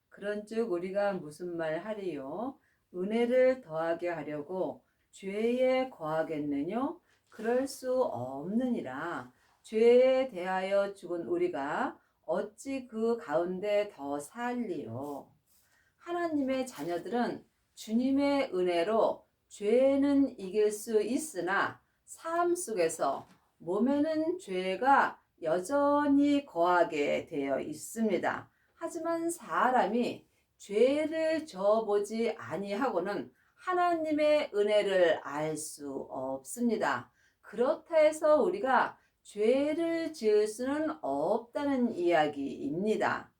그런즉 우리가 무슨 말 하리요? 은혜를 더하게 하려고 죄에 거하겠느뇨? 그럴 수 없느니라. 죄에 대하여 죽은 우리가 어찌 그 가운데 더 살리요? 하나님의 자녀들은 주님의 은혜로 죄는 이길 수 있으나 삶 속에서 몸에는 죄가 여전히 거하게 되어 있습니다. 하지만 사람이 죄를 저보지 아니하고는 하나님의 은혜를 알 수 없습니다. 그렇다 해서 우리가 죄를 지을 수는 없다는 이야기입니다.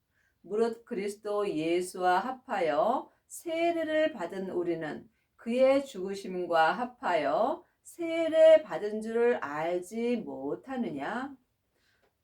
무릇 그리스도 예수와 합하여 세례를 받은 우리는 그의 죽으심과 합하여 세례 받은 줄을 알지 못하느냐?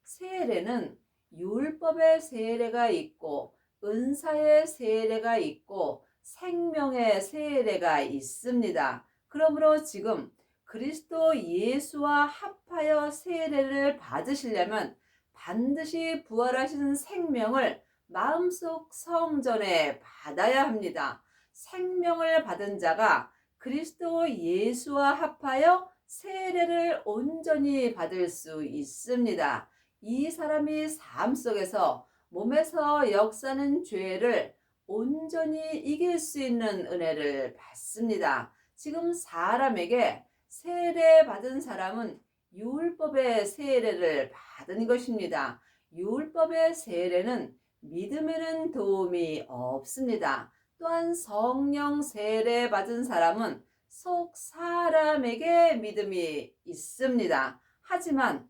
세례는 율법의 세례가 있고 은사의 세례가 있고 생명의 세례가 있습니다. 그러므로 지금 그리스도 예수와 합하여 세례를 받으시려면 반드시 부활하신 생명을 마음속 성전에 받아야 합니다. 생명을 받은 자가 그리스도 예수와 합하여 세례를 온전히 받을 수 있습니다. 이 사람이 삶 속에서 몸에서 역사하는 죄를 온전히 이길 수 있는 은혜를 받습니다. 지금 사람에게 세례 받은 사람은 율법의 세례를 받은 것입니다. 율법의 세례는 믿음에는 도움이 없습니다. 또한 성령 세례 받은 사람은 속 사람에게 믿음이 있습니다. 하지만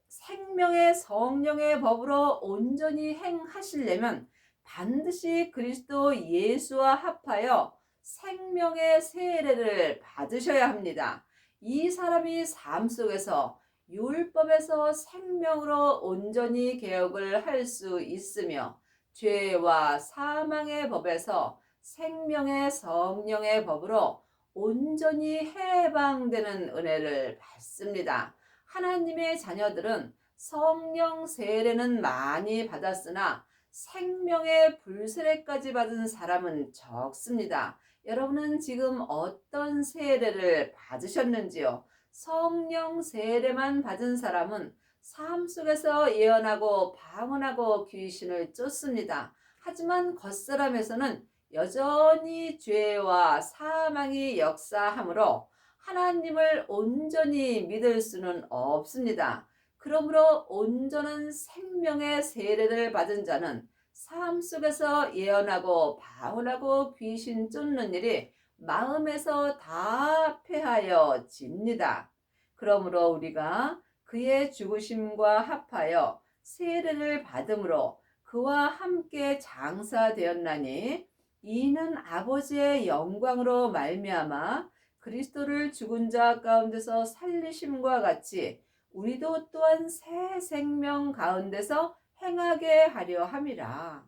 생명의 성령의 법으로 온전히 행하시려면 반드시 그리스도 예수와 합하여 생명의 세례를 받으셔야 합니다. 이 사람이 삶 속에서 율법에서 생명으로 온전히 개혁을 할 수 있으며 죄와 사망의 법에서 생명의 성령의 법으로 온전히 해방되는 은혜를 받습니다. 하나님의 자녀들은 성령 세례는 많이 받았으나 생명의 불세례까지 받은 사람은 적습니다. 여러분은 지금 어떤 세례를 받으셨는지요? 성령 세례만 받은 사람은 삶 속에서 예언하고 방언하고 귀신을 쫓습니다. 하지만 겉사람에서는 여전히 죄와 사망이 역사하므로 하나님을 온전히 믿을 수는 없습니다. 그러므로 온전한 생명의 세례를 받은 자는 삶 속에서 예언하고 방언하고 귀신 쫓는 일이 마음에서 다 패하여집니다. 그러므로 우리가 그의 죽으심과 합하여 세례를 받음으로 그와 함께 장사되었나니 이는 아버지의 영광으로 말미암아 그리스도를 죽은 자 가운데서 살리심과 같이 우리도 또한 새 생명 가운데서 행하게 하려 함이라.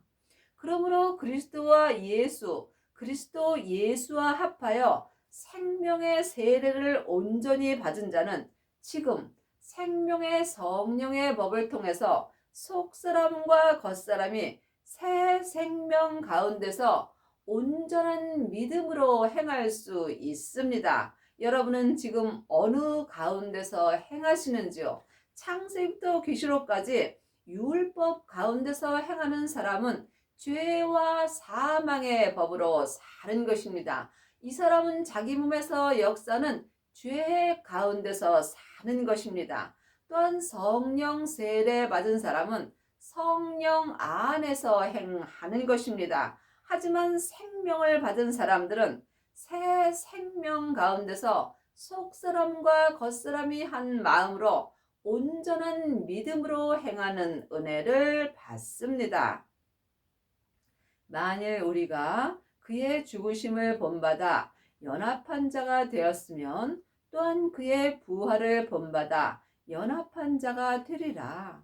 그러므로 그리스도 예수와 합하여 생명의 세례를 온전히 받은 자는 지금 생명의 성령의 법을 통해서 속사람과 겉사람이 새 생명 가운데서 온전한 믿음으로 행할 수 있습니다. 여러분은 지금 어느 가운데서 행하시는지요? 창세기부터 계시록까지 율법 가운데서 행하는 사람은 죄와 사망의 법으로 사는 것입니다. 이 사람은 자기 몸에서 역사는 죄 가운데서 사는 것입니다. 또한 성령 세례 받은 사람은 성령 안에서 행하는 것입니다. 하지만 생명을 받은 사람들은 새 생명 가운데서 속사람과 겉사람이 한 마음으로 온전한 믿음으로 행하는 은혜를 받습니다. 만일 우리가 그의 죽으심을 본받아 연합한 자가 되었으면 또한 그의 부활을 본받아 연합한 자가 되리라.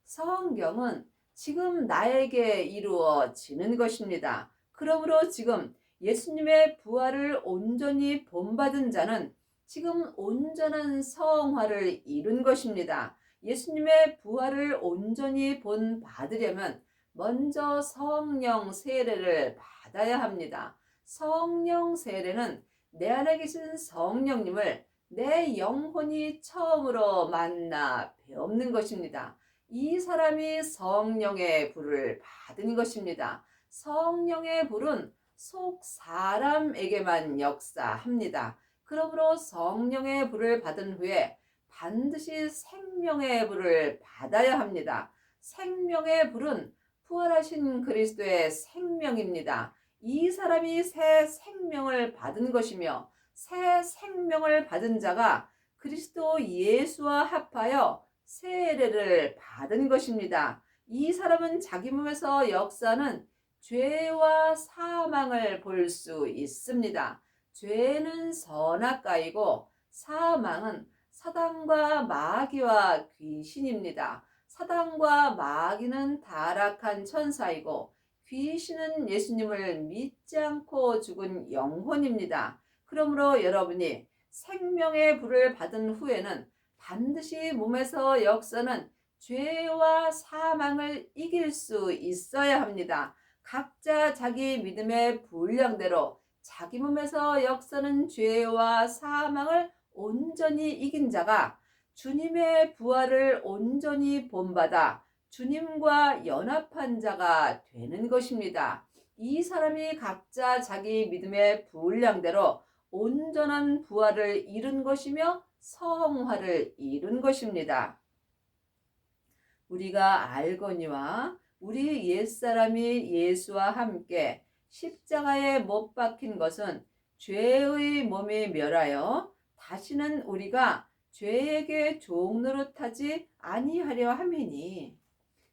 성경은 지금 나에게 이루어지는 것입니다. 그러므로 지금 예수님의 부활을 온전히 본받은 자는 지금 온전한 성화를 이룬 것입니다. 예수님의 부활을 온전히 본받으려면 먼저 성령 세례를 받아야 합니다. 성령 세례는 내 안에 계신 성령님을 내 영혼이 처음으로 만나 배우는 것입니다. 이 사람이 성령의 불을 받은 것입니다. 성령의 불은 속 사람에게만 역사합니다. 그러므로 성령의 불을 받은 후에 반드시 생명의 불을 받아야 합니다. 생명의 불은 부활하신 그리스도의 생명입니다. 이 사람이 새 생명을 받은 것이며 새 생명을 받은 자가 그리스도 예수와 합하여 세례를 받은 것입니다. 이 사람은 자기 몸에서 역사는 죄와 사망을 볼 수 있습니다. 죄는 선악과이고 사망은 사단과 마귀와 귀신입니다. 사단과 마귀는 타락한 천사이고 귀신은 예수님을 믿지 않고 죽은 영혼입니다. 그러므로 여러분이 생명의 불을 받은 후에는 반드시 몸에서 역사는 죄와 사망을 이길 수 있어야 합니다. 각자 자기 믿음의 분량대로 자기 몸에서 역사는 죄와 사망을 온전히 이긴 자가 주님의 부활을 온전히 본받아 주님과 연합한 자가 되는 것입니다. 이 사람이 각자 자기 믿음의 분량대로 온전한 부활을 이룬 것이며 성화를 이룬 것입니다. 우리가 알거니와 우리 옛사람이 예수와 함께 십자가에 못 박힌 것은 죄의 몸이 멸하여 다시는 우리가 죄에게 종노릇하지 아니하려 함이니.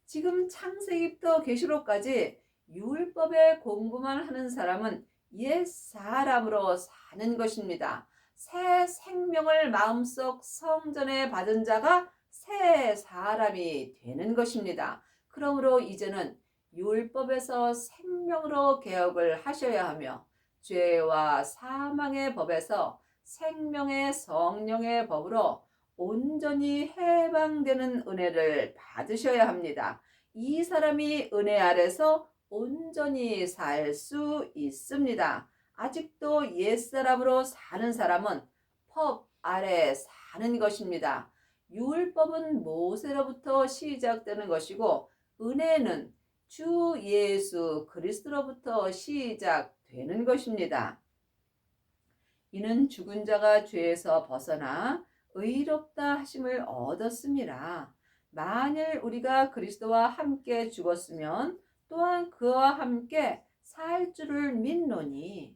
지금 창세기부터 계시록까지 율법의 공부만 하는 사람은 옛 사람으로 사는 것입니다. 새 생명을 마음속 성전에 받은 자가 새 사람이 되는 것입니다. 그러므로 이제는 율법에서 생명으로 개혁을 하셔야 하며 죄와 사망의 법에서 생명의 성령의 법으로 온전히 해방되는 은혜를 받으셔야 합니다. 이 사람이 은혜 아래서 온전히 살 수 있습니다. 아직도 옛사람으로 사는 사람은 법 아래 사는 것입니다. 율법은 모세로부터 시작되는 것이고 은혜는 주 예수 그리스도로부터 시작되는 것입니다. 이는 죽은 자가 죄에서 벗어나 의롭다 하심을 얻었음이라. 만일 우리가 그리스도와 함께 죽었으면 또한 그와 함께 살 줄을 믿노니.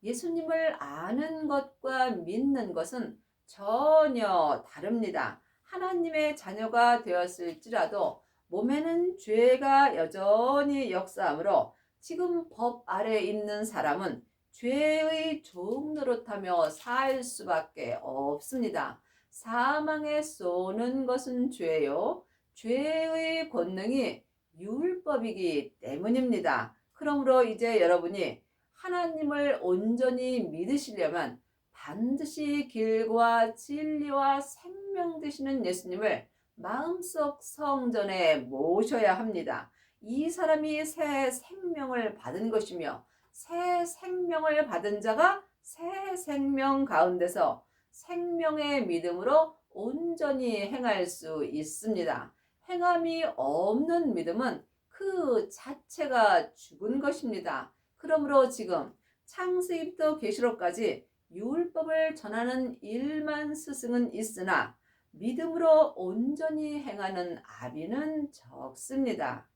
예수님을 아는 것과 믿는 것은 전혀 다릅니다. 하나님의 자녀가 되었을지라도 몸에는 죄가 여전히 역사하므로 지금 법 아래 있는 사람은 죄의 종노릇하며 살 수밖에 없습니다. 사망에 쏘는 것은 죄요. 죄의 권능이 율법이기 때문입니다. 그러므로 이제 여러분이 하나님을 온전히 믿으시려면 반드시 길과 진리와 생명 되시는 예수님을 마음속 성전에 모셔야 합니다. 이 사람이 새 생명을 받은 것이며 새 생명을 받은 자가 새 생명 가운데서 생명의 믿음으로 온전히 행할 수 있습니다. 행함이 없는 믿음은 그 자체가 죽은 것입니다. 그러므로 지금 창세기부터 계시록까지 율법을 전하는 1만 스승은 있으나 믿음으로 온전히 행하는 아비는 적습니다.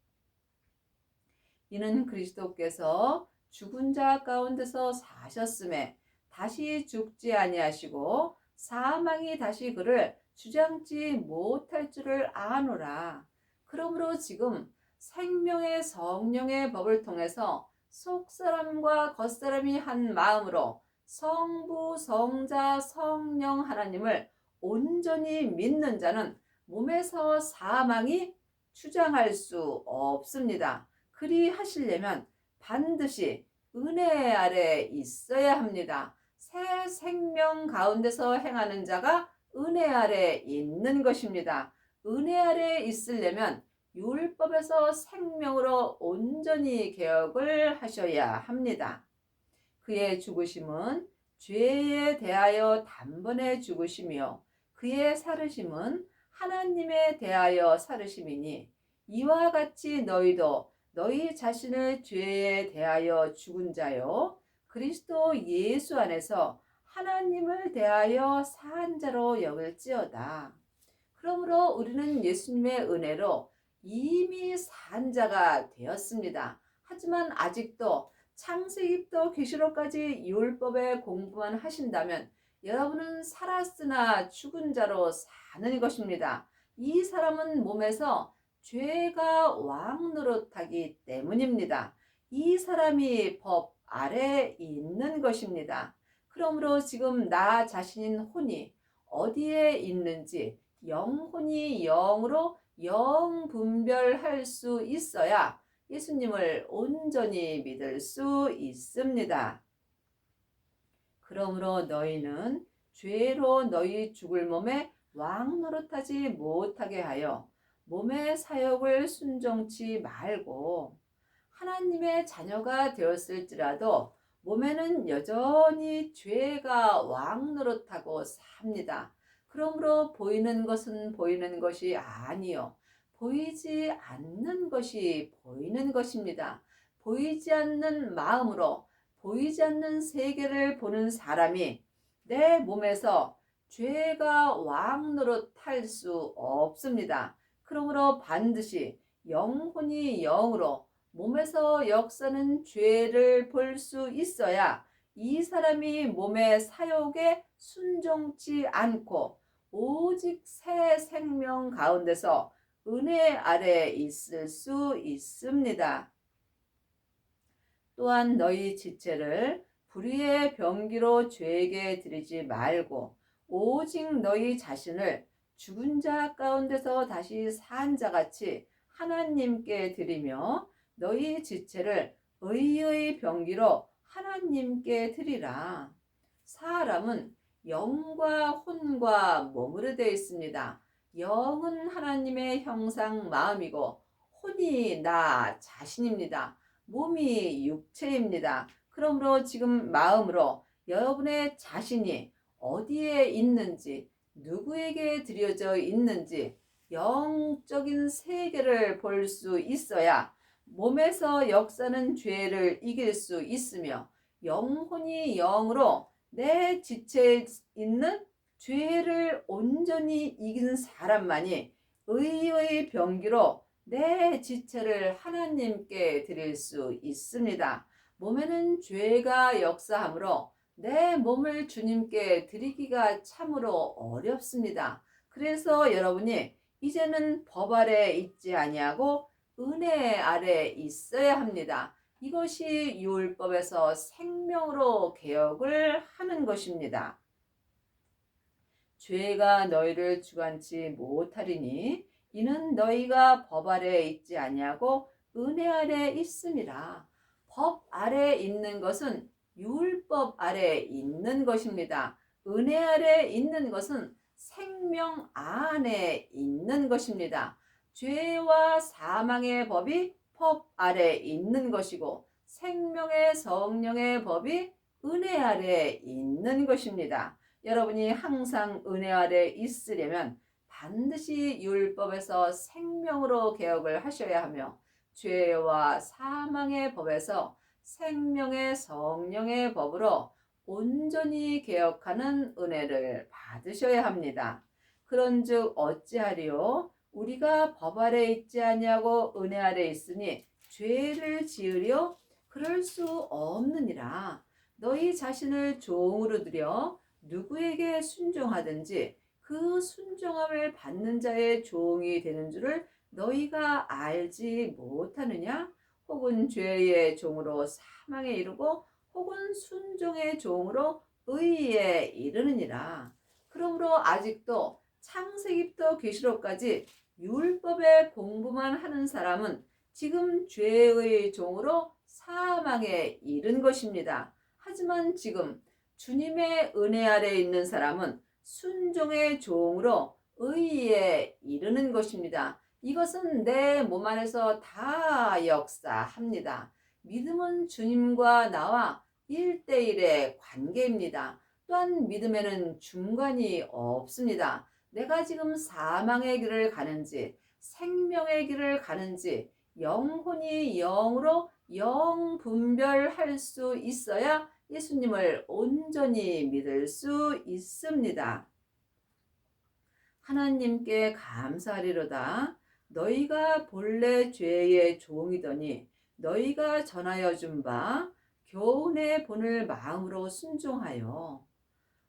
이는 그리스도께서 죽은 자 가운데서 사셨음에 다시 죽지 아니하시고 사망이 다시 그를 주장지 못할 줄을 아노라. 그러므로 지금 생명의 성령의 법을 통해서 속사람과 겉사람이 한 마음으로 성부, 성자, 성령 하나님을 온전히 믿는 자는 몸에서 사망이 주장할 수 없습니다. 그리 하시려면 반드시 은혜 아래 있어야 합니다. 새 생명 가운데서 행하는 자가 은혜 아래 있는 것입니다. 은혜 아래 있으려면 율법에서 생명으로 온전히 개혁을 하셔야 합니다. 그의 죽으심은 죄에 대하여 단번에 죽으심이요 그의 살으심은 하나님에 대하여 살으심이니 이와 같이 너희도 너희 자신을 죄에 대하여 죽은 자요 그리스도 예수 안에서 하나님을 대하여 산 자로 여길지어다. 그러므로 우리는 예수님의 은혜로 이미 산 자가 되었습니다. 하지만 아직도 창세기부터 계시록까지 율법의 공부만 하신다면 여러분은 살았으나 죽은 자로 사는 것입니다. 이 사람은 몸에서 죄가 왕 노릇하기 때문입니다. 이 사람이 법 아래 있는 것입니다. 그러므로 지금 나 자신인 혼이 어디에 있는지 영혼이 영으로 영 분별할 수 있어야 예수님을 온전히 믿을 수 있습니다. 그러므로 너희는 죄로 너희 죽을 몸에 왕 노릇하지 못하게 하여 몸의 사욕을 순종치 말고 하나님의 자녀가 되었을지라도 몸에는 여전히 죄가 왕 노릇하고 삽니다. 그러므로 보이는 것은 보이는 것이 아니요 보이지 않는 것이 보이는 것입니다. 보이지 않는 마음으로 보이지 않는 세계를 보는 사람이 내 몸에서 죄가 왕 노릇할 수 없습니다. 그러므로 반드시 영혼이 영으로 몸에서 역사는 죄를 볼 수 있어야 이 사람이 몸의 사욕에 순종치 않고 오직 새 생명 가운데서 은혜 아래 있을 수 있습니다. 또한 너희 지체를 불의의 병기로 죄에게 드리지 말고 오직 너희 자신을 죽은 자 가운데서 다시 산 자같이 하나님께 드리며 너희 지체를 의의 병기로 하나님께 드리라. 사람은 영과 혼과 몸으로 되어 있습니다. 영은 하나님의 형상 마음이고 혼이 나 자신입니다. 몸이 육체입니다. 그러므로 지금 마음으로 여러분의 자신이 어디에 있는지 누구에게 드려져 있는지 영적인 세계를 볼 수 있어야 몸에서 역사는 죄를 이길 수 있으며 영혼이 영으로 내 지체에 있는 죄를 온전히 이긴 사람만이 의의 병기로 내 지체를 하나님께 드릴 수 있습니다. 몸에는 죄가 역사하므로 내 몸을 주님께 드리기가 참으로 어렵습니다. 그래서 여러분이 이제는 법 아래 있지 아니하고 은혜 아래 있어야 합니다. 이것이 율법에서 생명으로 개혁을 하는 것입니다. 죄가 너희를 주관치 못하리니 이는 너희가 법 아래 있지 아니하고 은혜 아래 있음이라. 법 아래 있는 것은 율법 아래 있는 것입니다. 은혜 아래 있는 것은 생명 안에 있는 것입니다. 죄와 사망의 법이 법 아래 있는 것이고 생명의 성령의 법이 은혜 아래 있는 것입니다. 여러분이 항상 은혜 아래 있으려면 반드시 율법에서 생명으로 개혁을 하셔야 하며 죄와 사망의 법에서 생명의 성령의 법으로 온전히 개혁하는 은혜를 받으셔야 합니다. 그런즉 어찌하리요? 우리가 법 아래 있지 아니하고 은혜 아래 있으니 죄를 지으려? 그럴 수 없느니라. 너희 자신을 종으로 들여 누구에게 순종하든지 그 순종함을 받는 자의 종이 되는 줄을 너희가 알지 못하느냐? 혹은 죄의 종으로 사망에 이르고 혹은 순종의 종으로 의에 이르느니라. 그러므로 아직도 창세기부터 계시록까지 율법의 공부만 하는 사람은 지금 죄의 종으로 사망에 이른 것입니다. 하지만 지금 주님의 은혜 아래 있는 사람은 순종의 종으로 의에 이르는 것입니다. 이것은 내 몸 안에서 다 역사합니다. 믿음은 주님과 나와 1대1의 관계입니다. 또한 믿음에는 중간이 없습니다. 내가 지금 사망의 길을 가는지 생명의 길을 가는지 영혼이 영으로 영 분별할 수 있어야 예수님을 온전히 믿을 수 있습니다. 하나님께 감사하리로다. 너희가 본래 죄의 종이더니 너희가 전하여 준 바 교훈의 본을 마음으로 순종하여.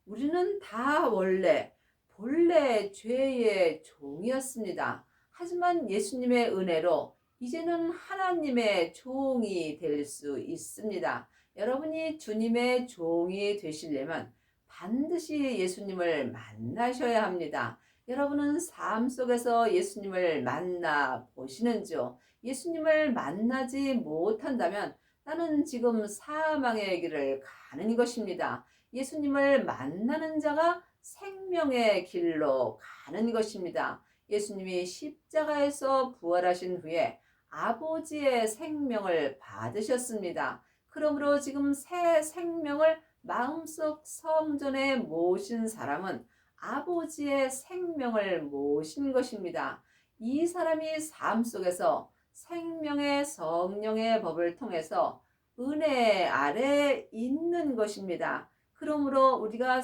우리는 다 원래 본래 죄의 종이었습니다. 하지만 예수님의 은혜로 이제는 하나님의 종이 될 수 있습니다. 여러분이 주님의 종이 되시려면 반드시 예수님을 만나셔야 합니다. 여러분은 삶 속에서 예수님을 만나 보시는지요? 예수님을 만나지 못한다면 나는 지금 사망의 길을 가는 것입니다. 예수님을 만나는 자가 생명의 길로 가는 것입니다. 예수님이 십자가에서 부활하신 후에 아버지의 생명을 받으셨습니다. 그러므로 지금 새 생명을 마음속 성전에 모신 사람은 아버지의 생명을 모신 것입니다. 이 사람이 삶 속에서 생명의 성령의 법을 통해서 은혜 아래 있는 것입니다. 그러므로 우리가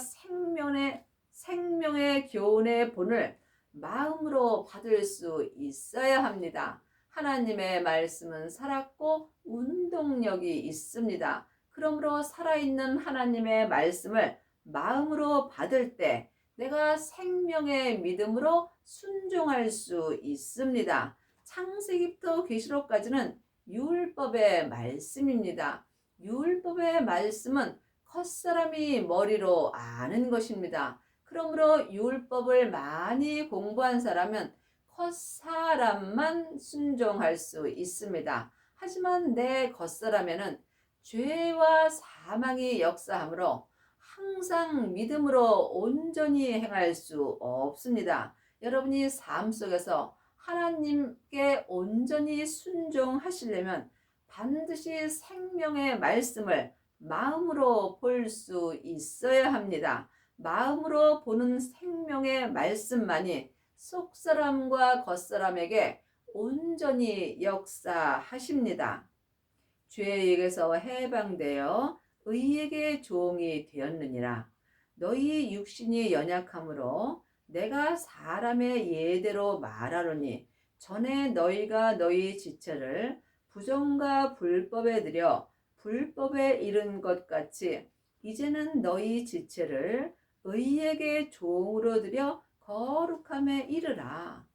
생명의 교훈의 본을 마음으로 받을 수 있어야 합니다. 하나님의 말씀은 살았고 운동력이 있습니다. 그러므로 살아있는 하나님의 말씀을 마음으로 받을 때 내가 생명의 믿음으로 순종할 수 있습니다. 창세기부터 계시록까지는 율법의 말씀입니다. 율법의 말씀은 겉사람이 머리로 아는 것입니다. 그러므로 율법을 많이 공부한 사람은 겉사람만 순종할 수 있습니다. 하지만 내 겉사람에는 죄와 사망이 역사하므로 항상 믿음으로 온전히 행할 수 없습니다. 여러분이 삶 속에서 하나님께 온전히 순종하시려면 반드시 생명의 말씀을 마음으로 볼 수 있어야 합니다. 마음으로 보는 생명의 말씀만이 속사람과 겉사람에게 온전히 역사하십니다. 죄에게서 해방되어 의에게 종이 되었느니라. 너희 육신이 연약함으로 내가 사람의 예대로 말하노니 전에 너희가 너희 지체를 부정과 불법에 들여 불법에 이른 것 같이 이제는 너희 지체를 의에게 종으로 들여 거룩함에 이르라.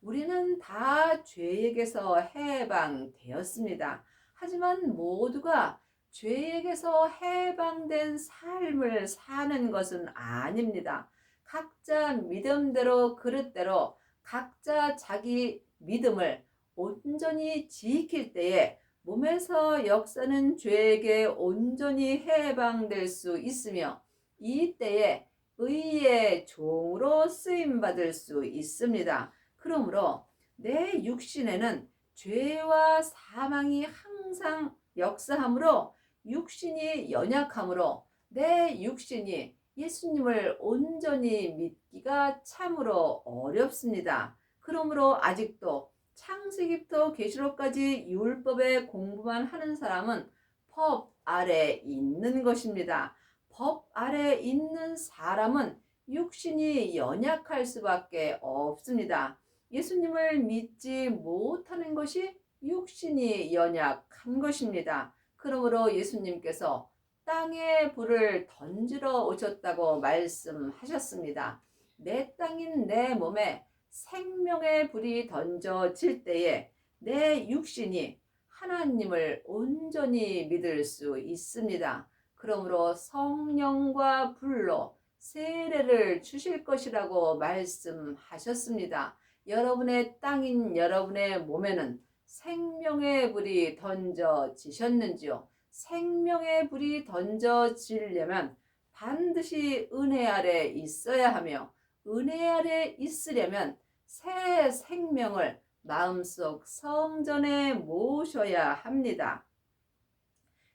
우리는 다 죄에게서 해방되었습니다. 하지만 모두가 죄에게서 해방된 삶을 사는 것은 아닙니다. 각자 믿음대로 그릇대로 각자 자기 믿음을 온전히 지킬 때에 몸에서 역사는 죄에게 온전히 해방될 수 있으며 이때에 의의 종으로 쓰임받을 수 있습니다. 그러므로 내 육신에는 죄와 사망이 항상 역사하므로 육신이 연약하므로 내 육신이 예수님을 온전히 믿기가 참으로 어렵습니다. 그러므로 아직도 창세기부터 계시록까지 율법의 공부만 하는 사람은 법 아래 있는 것입니다. 법 아래 있는 사람은 육신이 연약할 수밖에 없습니다. 예수님을 믿지 못하는 것이 육신이 연약한 것입니다. 그러므로 예수님께서 땅에 불을 던지러 오셨다고 말씀하셨습니다. 내 땅인 내 몸에 생명의 불이 던져질 때에 내 육신이 하나님을 온전히 믿을 수 있습니다. 그러므로 성령과 불로 세례를 주실 것이라고 말씀하셨습니다. 여러분의 땅인 여러분의 몸에는 생명의 불이 던져지셨는지요? 생명의 불이 던져지려면 반드시 은혜 아래 있어야 하며 은혜 아래 있으려면 새 생명을 마음속 성전에 모셔야 합니다.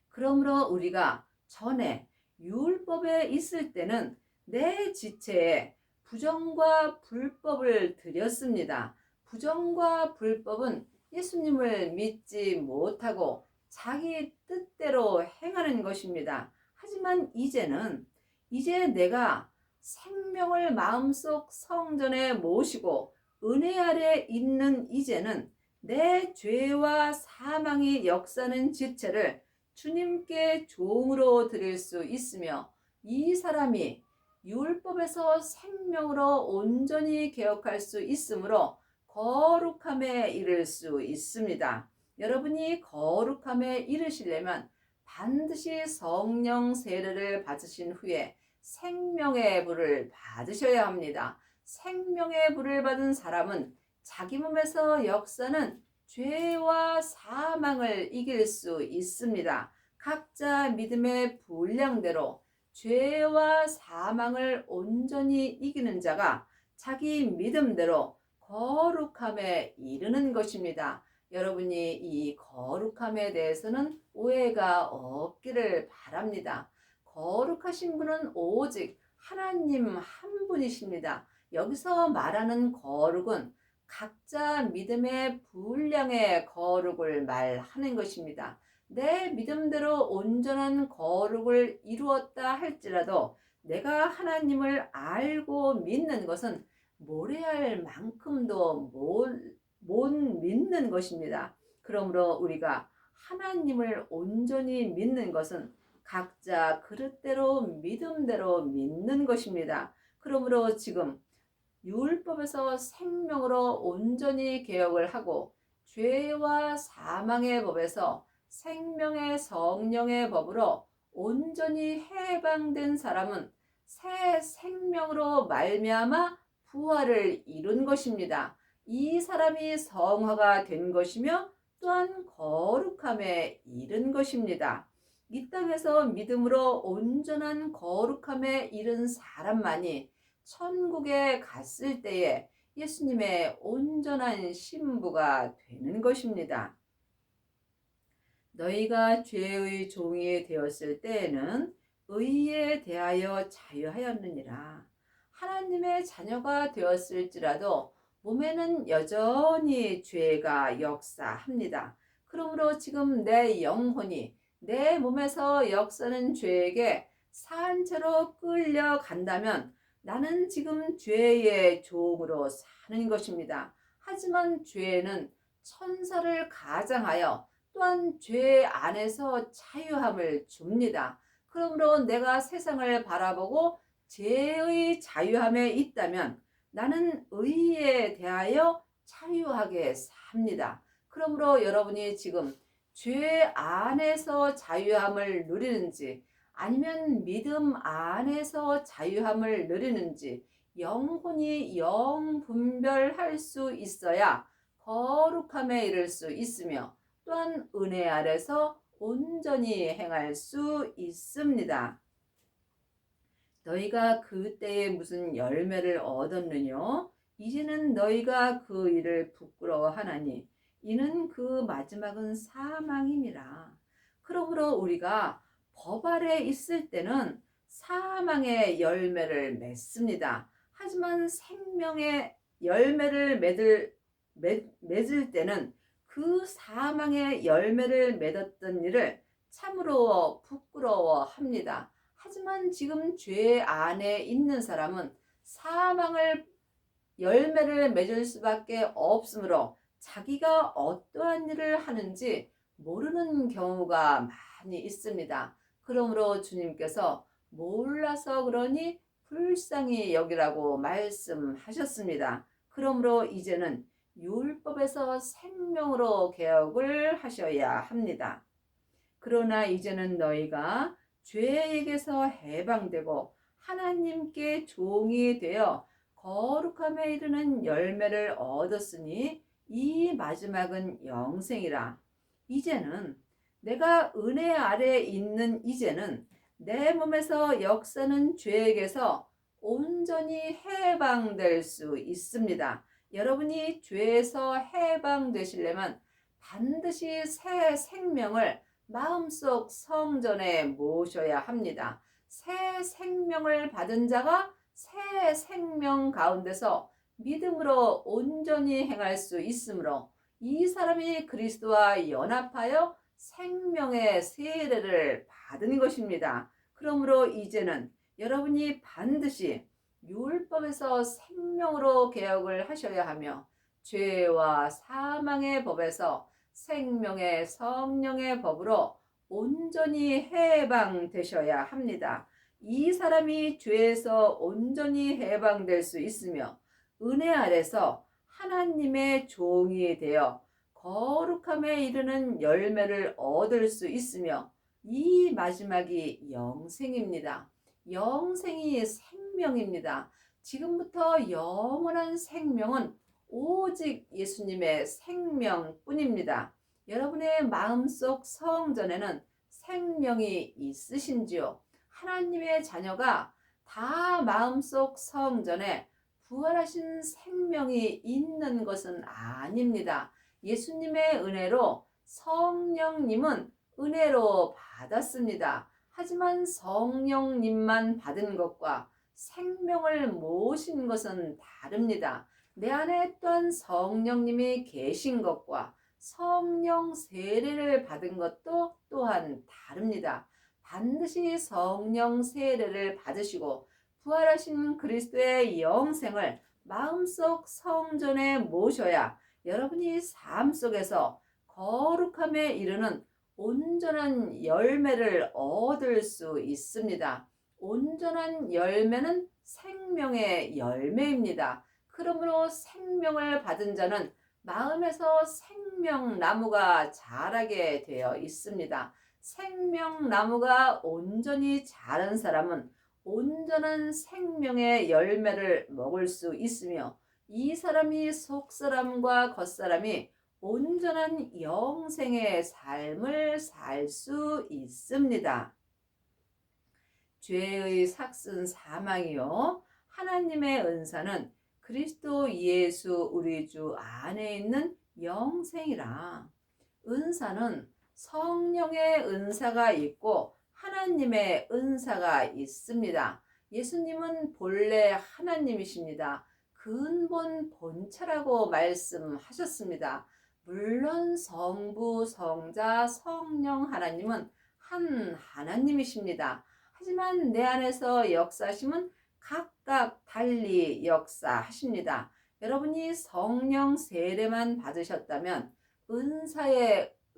그러므로 우리가 전에 율법에 있을 때는 내 지체에 부정과 불법을 드렸습니다. 부정과 불법은 예수님을 믿지 못하고 자기 뜻대로 행하는 것입니다. 하지만 이제 내가 생명을 마음속 성전에 모시고 은혜 아래 있는 이제는 내 죄와 사망이 역사는 지체를 주님께 종으로 드릴 수 있으며 이 사람이 율법에서 생명으로 온전히 개혁할 수 있으므로 거룩함에 이를 수 있습니다. 여러분이 거룩함에 이르시려면 반드시 성령 세례를 받으신 후에 생명의 불을 받으셔야 합니다. 생명의 불을 받은 사람은 자기 몸에서 역사는 죄와 사망을 이길 수 있습니다. 각자 믿음의 분량대로 죄와 사망을 온전히 이기는 자가 자기 믿음대로 거룩함에 이르는 것입니다. 여러분이 이 거룩함에 대해서는 오해가 없기를 바랍니다. 거룩하신 분은 오직 하나님 한 분이십니다. 여기서 말하는 거룩은 각자 믿음의 분량의 거룩을 말하는 것입니다. 내 믿음대로 온전한 거룩을 이루었다 할지라도 내가 하나님을 알고 믿는 것은 모래알 만큼도 못 믿는 것입니다. 그러므로 우리가 하나님을 온전히 믿는 것은 각자 그릇대로 믿음대로 믿는 것입니다. 그러므로 지금 율법에서 생명으로 온전히 개혁을 하고 죄와 사망의 법에서 생명의 성령의 법으로 온전히 해방된 사람은 새 생명으로 말미암아 부활을 이룬 것입니다. 이 사람이 성화가 된 것이며 또한 거룩함에 이른 것입니다. 이 땅에서 믿음으로 온전한 거룩함에 이른 사람만이 천국에 갔을 때에 예수님의 온전한 신부가 되는 것입니다. 너희가 죄의 종이 되었을 때에는 의에 대하여 자유하였느니라. 하나님의 자녀가 되었을지라도 몸에는 여전히 죄가 역사합니다. 그러므로 지금 내 영혼이 내 몸에서 역사는 죄에게 산채로 끌려간다면 나는 지금 죄의 종으로 사는 것입니다. 하지만 죄는 천사를 가장하여 또한 죄 안에서 자유함을 줍니다. 그러므로 내가 세상을 바라보고 죄의 자유함에 있다면 나는 의에 대하여 자유하게 삽니다. 그러므로 여러분이 지금 죄 안에서 자유함을 누리는지 아니면 믿음 안에서 자유함을 누리는지 영혼이 영분별할 수 있어야 거룩함에 이를 수 있으며 또한 은혜 아래서 온전히 행할 수 있습니다. 너희가 그때에 무슨 열매를 얻었느뇨? 이제는 너희가 그 일을 부끄러워하나니 이는 그 마지막은 사망임이라. 그러므로 우리가 법 아래 있을 때는 사망의 열매를 맺습니다. 하지만 생명의 열매를 맺을 때는 그 사망의 열매를 맺었던 일을 참으로 부끄러워합니다. 하지만 지금 죄 안에 있는 사람은 사망을 열매를 맺을 수밖에 없으므로 자기가 어떠한 일을 하는지 모르는 경우가 많이 있습니다. 그러므로 주님께서 몰라서 그러니 불쌍히 여기라고 말씀하셨습니다. 그러므로 이제는 율법에서 생명으로 개혁을 하셔야 합니다. 그러나 이제는 너희가 죄에게서 해방되고 하나님께 종이 되어 거룩함에 이르는 열매를 얻었으니 이 마지막은 영생이라. 이제는 내가 은혜 아래 있는 이제는 내 몸에서 역사는 죄에게서 온전히 해방될 수 있습니다. 여러분이 죄에서 해방되시려면 반드시 새 생명을 마음속 성전에 모셔야 합니다. 새 생명을 받은 자가 새 생명 가운데서 믿음으로 온전히 행할 수 있으므로 이 사람이 그리스도와 연합하여 생명의 세례를 받은 것입니다. 그러므로 이제는 여러분이 반드시 율법에서 생명으로 개혁을 하셔야 하며 죄와 사망의 법에서 생명의 성령의 법으로 온전히 해방되셔야 합니다. 이 사람이 죄에서 온전히 해방될 수 있으며 은혜 아래서 하나님의 종이 되어 거룩함에 이르는 열매를 얻을 수 있으며 이 마지막이 영생입니다. 영생이 생명입니다. 지금부터 영원한 생명은 오직 예수님의 생명뿐입니다. 여러분의 마음속 성전에는 생명이 있으신지요? 하나님의 자녀가 다 마음속 성전에 부활하신 생명이 있는 것은 아닙니다. 예수님의 은혜로 성령님은 은혜로 받았습니다. 하지만 성령님만 받은 것과 생명을 모신 것은 다릅니다. 내 안에 또한 성령님이 계신 것과 성령 세례를 받은 것도 또한 다릅니다. 반드시 성령 세례를 받으시고 부활하신 그리스도의 영생을 마음속 성전에 모셔야 여러분이 삶 속에서 거룩함에 이르는 온전한 열매를 얻을 수 있습니다. 온전한 열매는 생명의 열매입니다. 그러므로 생명을 받은 자는 마음에서 생명나무가 자라게 되어 있습니다. 생명나무가 온전히 자란 사람은 온전한 생명의 열매를 먹을 수 있으며 이 사람이 속사람과 겉사람이 온전한 영생의 삶을 살 수 있습니다. 죄의 삭슨 사망이요 하나님의 은사는 그리스도 예수 우리 주 안에 있는 영생이라. 은사는 성령의 은사가 있고 하나님의 은사가 있습니다. 예수님은 본래 하나님이십니다. 근본 본체라고 말씀하셨습니다. 물론 성부, 성자, 성령 하나님은 한 하나님이십니다. 하지만 내 안에서 역사하심은 각각 달리 역사하십니다. 여러분이 성령 세례만 받으셨다면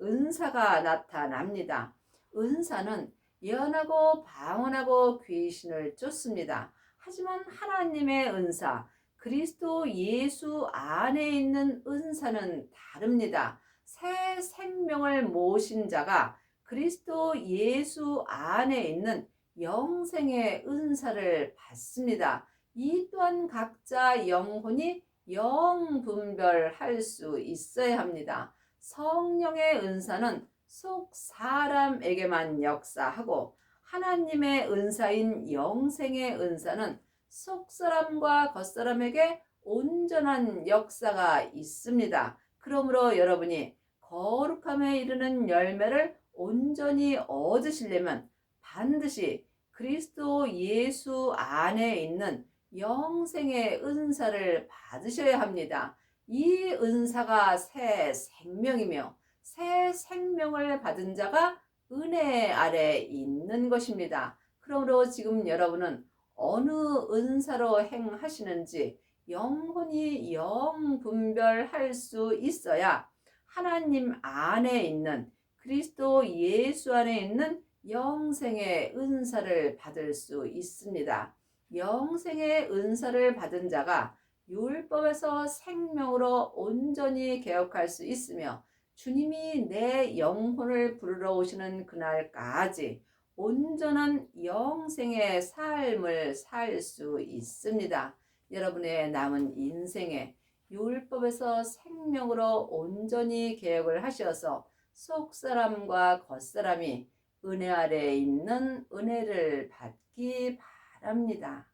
은사가 나타납니다. 은사는 예언하고 방언하고 귀신을 쫓습니다. 하지만 하나님의 은사, 그리스도 예수 안에 있는 은사는 다릅니다. 새 생명을 모신 자가 그리스도 예수 안에 있는 영생의 은사를 받습니다. 이 또한 각자 영혼이 영분별할 수 있어야 합니다. 성령의 은사는 속 사람에게만 역사하고 하나님의 은사인 영생의 은사는 속 사람과 겉 사람에게 온전한 역사가 있습니다. 그러므로 여러분이 거룩함에 이르는 열매를 온전히 얻으시려면 반드시 그리스도 예수 안에 있는 영생의 은사를 받으셔야 합니다. 이 은사가 새 생명이며 새 생명을 받은 자가 은혜 아래 있는 것입니다. 그러므로 지금 여러분은 어느 은사로 행하시는지 영혼이 영분별할 수 있어야 하나님 안에 있는 그리스도 예수 안에 있는 영생의 은사를 받을 수 있습니다. 영생의 은사를 받은 자가 율법에서 생명으로 온전히 개혁할 수 있으며 주님이 내 영혼을 부르러 오시는 그날까지 온전한 영생의 삶을 살 수 있습니다. 여러분의 남은 인생에 율법에서 생명으로 온전히 개혁을 하셔서 속사람과 겉사람이 은혜 아래에 있는 은혜를 받기 바랍니다.